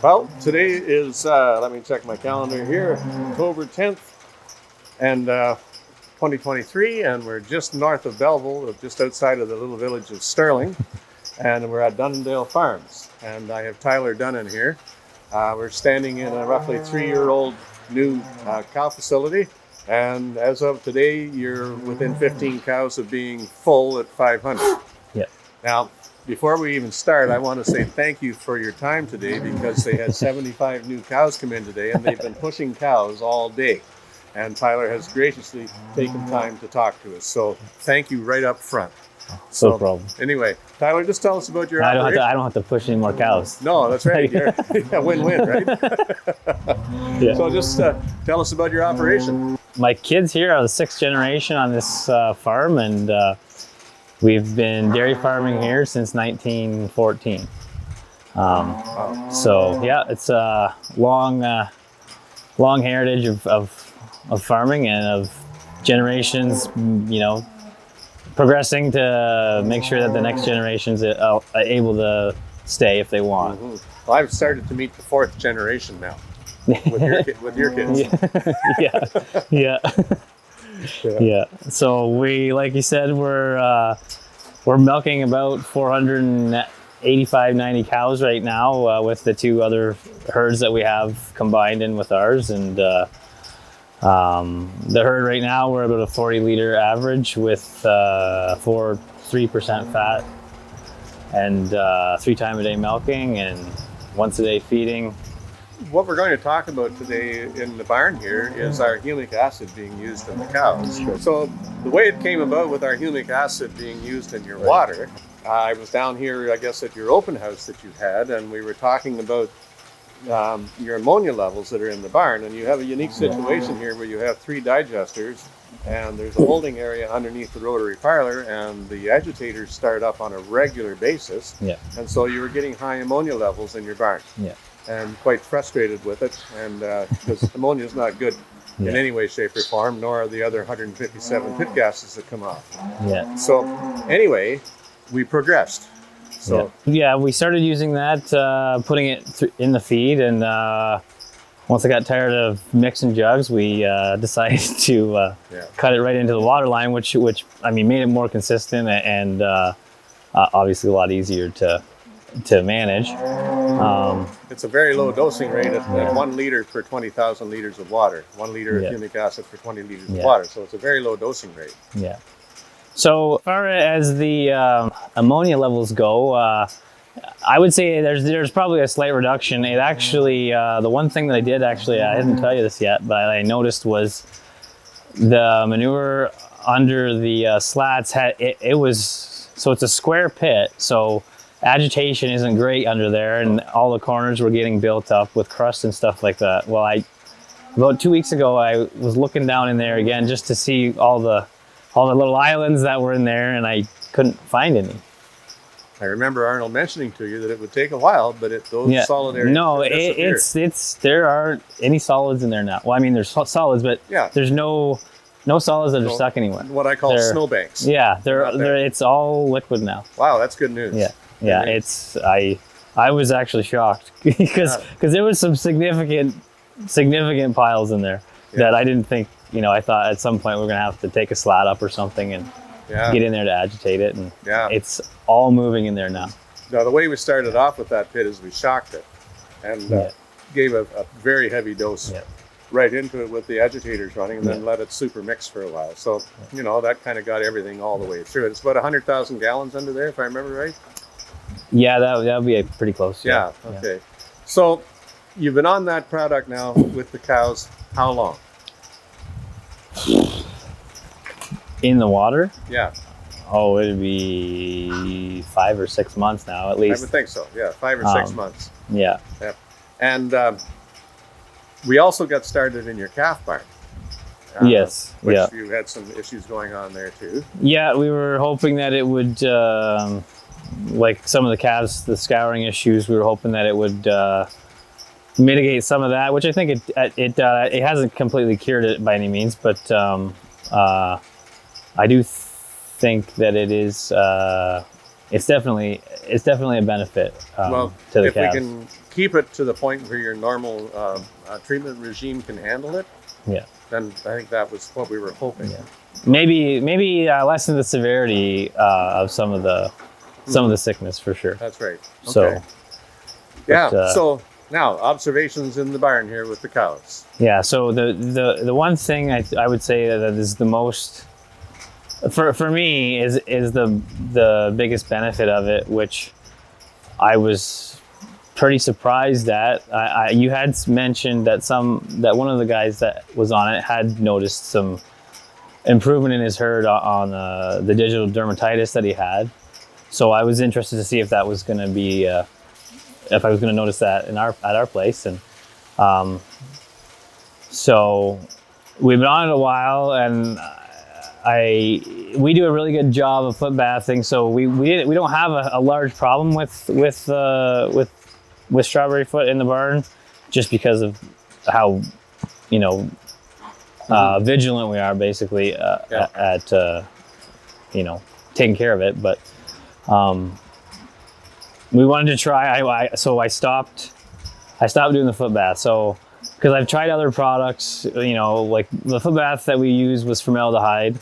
Well, today is, let me check my calendar here, October 10th and 2023, and we're just north of Belleville, just outside of the little village of Sterling, and we're at Donnandale Farms. And I have Tyler Dunnan here. We're standing in a roughly 3-year-old new cow facility, and as of today, you're within 15 cows of being full at 500. Yeah. Now, before we even start, I want to say thank you for your time today, because they had 75 new cows come in today, and they've been pushing cows all day. And Tyler has graciously taken time to talk to us. So thank you right up front. No problem. Anyway, Tyler, just tell us about your operation. I don't have to push any more cows. No, that's right. You're a win-win, right? Yeah. So just tell us about your operation. My kids here are the 6th generation on this farm, and we've been dairy farming here since 1914. So yeah, it's a long heritage of farming and of generations, progressing to make sure that the next generations are able to stay if they want. Mm-hmm. Well, I've started to meet the 4th generation now with your kids. Yeah. So we, like you said, we're milking about 485, 90 cows right now with the 2 other herds that we have combined in with ours, and the herd right now, we're about a 40-liter average with 3% fat, and 3 times a day milking and once a day feeding. What we're going to talk about today in the barn here is our humic acid being used in the cows. Sure. So the way it came about with our humic acid being used in your water, I was down here, I guess, at your open house that you had, and we were talking about your ammonia levels that are in the barn, and you have a unique situation here where you have 3 digesters, and there's a holding area underneath the rotary parlor, and the agitators start up on a regular basis. Yeah. And so you were getting high ammonia levels in your barn. Yeah. And quite frustrated with it, and because ammonia is not good in any way, shape, or form, nor are the other 157 pit gases that come off. Yeah. So anyway, we progressed. So yeah, we started using that, putting it in the feed, and once I got tired of mixing jugs, we decided to cut it right into the water line, which I mean made it more consistent and obviously a lot easier to manage. It's a very low dosing rate at 1 liter per 20,000 liters of water. 1 liter of humic acid for 20 liters of water. So it's a very low dosing rate. Yeah. So as far as the ammonia levels go, I would say there's probably a slight reduction. It actually, the one thing that I did actually, I didn't tell you this yet, but I noticed was the manure under the slats it was, so it's a square pit, so agitation isn't great under there, and all the corners were getting built up with crust and stuff like that. Well, about 2 weeks ago, I was looking down in there again just to see all the little islands that were in there, and I couldn't find any. I remember Arnold mentioning to you that it would take a while, but those solid areas. No, there aren't any solids in there now. Well, I mean, there's solids, but there's no solids that are stuck anywhere. What I call snowbanks. Yeah, it's all liquid now. Wow, that's good news. Yeah. It's I was actually shocked because there was some significant piles in there that I didn't think. I thought at some point we're gonna have to take a slat up or something and get in there to agitate it, and it's all moving in there now. Now, the way we started off with that pit is we shocked it and gave a very heavy dose right into it with the agitators running, and then let it super mix for a while. So, that kind of got everything all the way through it. It's about 100,000 gallons under there, if I remember right. Yeah, that would be pretty close. Yeah. Okay. So you've been on that product now with the cows how long? In the water? Yeah. Oh, it'd be 5 or 6 months now, at least. I would think so. Yeah, 5 or 6 months. Yeah. And we also got started in your calf barn. Yes. Which you had some issues going on there too. Yeah, we were hoping that it would, like some of the calves, the scouring issues, we were hoping that it would mitigate some of that, which I think it hasn't completely cured it by any means, but I do think that it is it's definitely a benefit Well, to the if we calves. can keep it to the point where your normal treatment regime can handle it, Yeah. then I think that was what we were hoping. Yeah. Maybe lessen the severity of some of the sickness for sure. That's right. Okay. So yeah. but, So now observations in the barn here with the cows. yeah. So the one thing I would say that is the most for me is the biggest benefit of it, which I was pretty surprised at. You had mentioned that one of the guys that was on it had noticed some improvement in his herd on the digital dermatitis that he had. So I was interested to see if that was going to be if I was going to notice that at our place, and so we've been on it a while, and we do a really good job of foot bathing, so we don't have a large problem with strawberry foot in the barn, just because of how vigilant we are basically at taking care of it. But we wanted to try. So I stopped doing the foot bath. So because I've tried other products, like the foot bath that we use was formaldehyde,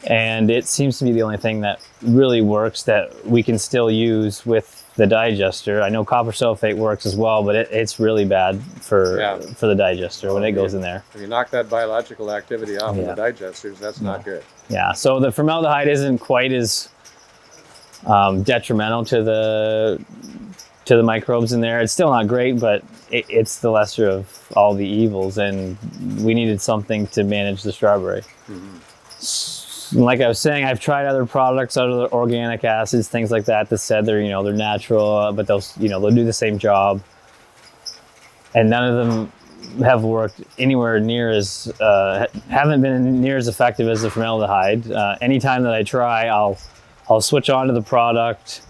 and it seems to be the only thing that really works that we can still use with the digester. I know copper sulfate works as well, but it's really bad for the digester when it goes in there. If you knock that biological activity off of the digesters, that's not good. Yeah, so the formaldehyde isn't quite as detrimental to the microbes in there. It's still not great, but it's the lesser of all the evils, and we needed something to manage the strawberry. Like I was saying, I've tried other products, other organic acids, things like that said they're natural, but they'll do the same job, and none of them have worked anywhere near as haven't been near as effective as the formaldehyde. Anytime that I try, I'll switch on to the product,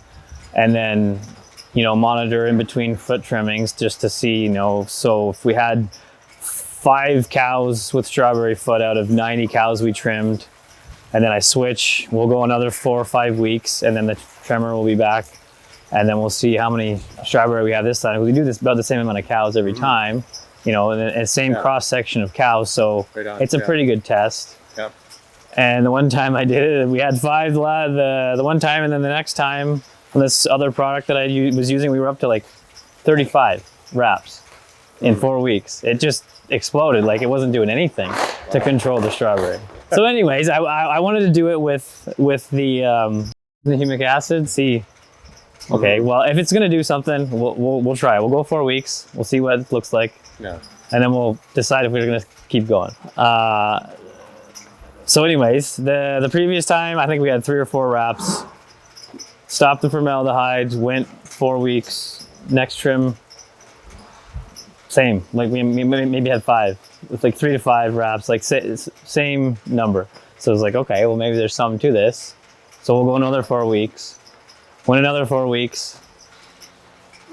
and then monitor in between foot trimmings just to see, so if we had 5 cows with strawberry foot out of 90 cows we trimmed, and then I switch, we'll go another 4 or 5 weeks, and then the trimmer will be back, and then we'll see how many strawberry we have this time. We do this about the same amount of cows every time, and the same cross section of cows, so it's a pretty good test. Yep. And the one time I did it, we had 5 the one time, and then the next time on this other product that I was using, we were up to like 35 wraps in 4 weeks. It just exploded, like it wasn't doing anything to control the strawberry. So anyways, I wanted to do it with the humic acid. See, okay, well, if it's gonna do something, we'll try it. We'll go 4 weeks. We'll see what it looks like. Yeah. And then we'll decide if we're gonna keep going. So anyways, the previous time, I think we had 3 or 4 wraps. Stopped the formaldehyde, went 4 weeks. Next trim, same. Like we maybe had 5. With like 3 to 5 wraps, like same number. So it was like, okay, well maybe there's something to this. So we'll go another 4 weeks. Went another 4 weeks.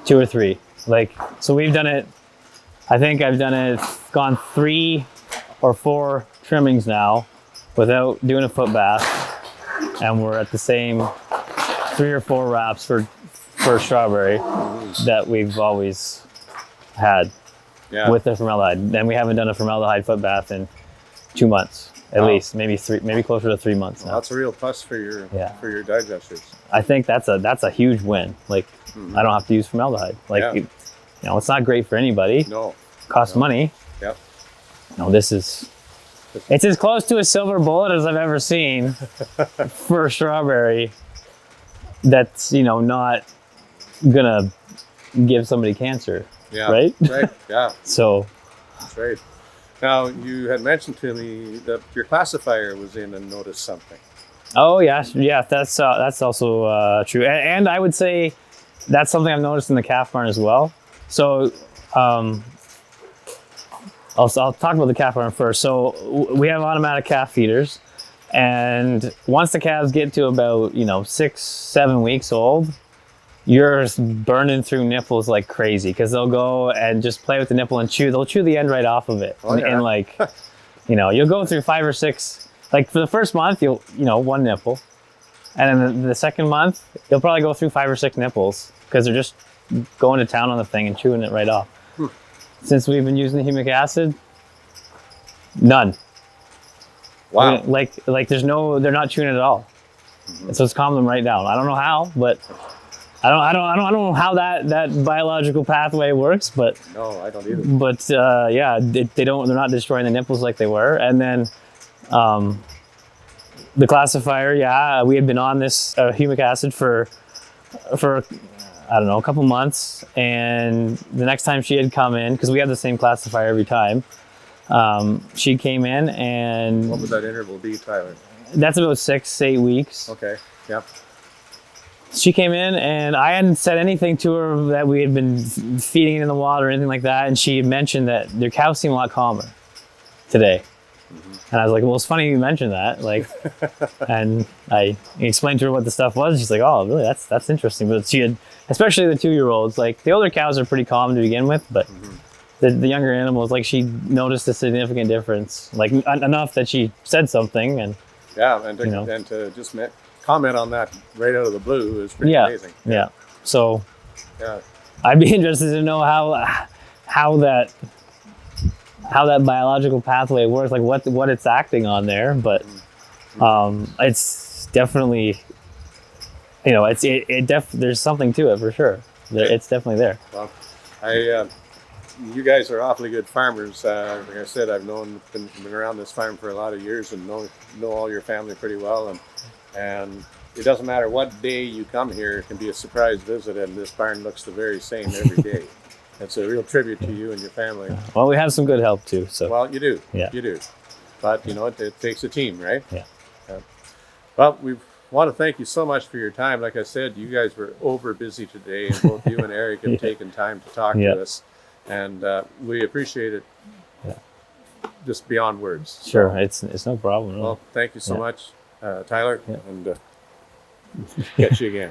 2 or 3. Like, so we've done it. I think I've gone 3 or 4 trimmings now without doing a foot bath, and we're at the same 3 or 4 wraps for strawberry that we've always had with the formaldehyde. And we haven't done a formaldehyde foot bath in 2 months at least, maybe 3, maybe closer to 3 months now. That's a real plus for your digesters. I think that's a huge win. Like I don't have to use formaldehyde. Like it's not great for anybody. No. Costs money. Yep. It's as close to a silver bullet as I've ever seen for a strawberry. That's not gonna give somebody cancer. Yeah. Right. Right. Yeah. So. That's right. Now you had mentioned to me that your classifier was in and noticed something. Oh yeah. That's also true, and I would say that's something I've noticed in the calf barn as well. So. I'll talk about the calf barn first. So we have automatic calf feeders, and once the calves get to about 6-7 weeks old, you're burning through nipples like crazy, because they'll go and just play with the nipple and they'll chew the end right off of it. And like you'll go through 5 or 6, like for the first month you'll 1 nipple, And then the second month, you'll probably go through 5 or 6 nipples because they're just going to town on the thing and chewing it right off. Since we've been using the humic acid, none. Wow. I mean, like there's no, they're not chewing it at all. And so it's calmed them right down. I don't know how, but I don't know how that biological pathway works, but No, I don't either. but yeah, they're not destroying the nipples like they were. And then the classifier, yeah, we had been on this humic acid for I don't know, a couple months, and the next time she had come in, because we have the same classifier every time, she came in, and What would that interval be, Tyler? that's about 6-8 weeks. Okay. Yep. She came in, and I hadn't said anything to her that we had been feeding it in the water or anything like that, and she had mentioned that their cows seem a lot calmer today. And I was like, well, it's funny you mentioned that. Like, and I explained to her what the stuff was. She's like, oh, really? That's interesting. But she had, especially the 2-year-olds, like the older cows are pretty calm to begin with, but the younger animals, like she noticed a significant difference, like enough that she said something. And Yeah, and to, You know. and to just comment on that right out of the blue is pretty yeah, amazing. yeah. So Yeah. I'd be interested to know how that biological pathway works, like what it's acting on there. But it's definitely, you know, there's something to it for sure. It's definitely there. Well, you guys are awfully good farmers. Like I said, I've been around this farm for a lot of years and know all your family pretty well. And it doesn't matter what day you come here, it can be a surprise visit, and this barn looks the very same every day. It's a real tribute to you and your family. Well, we have some good help too. So Well, you do. Yeah. You do. But, you know, it takes a team, right? Yeah. Well, we want to thank you so much for your time. Like I said, you guys were over busy today, and both you and Eric have taken time to talk Yeah. to us. And we appreciate it just beyond words. sure, it's no problem. Well, thank you so Yeah. much, Tyler, Yeah. and catch you again.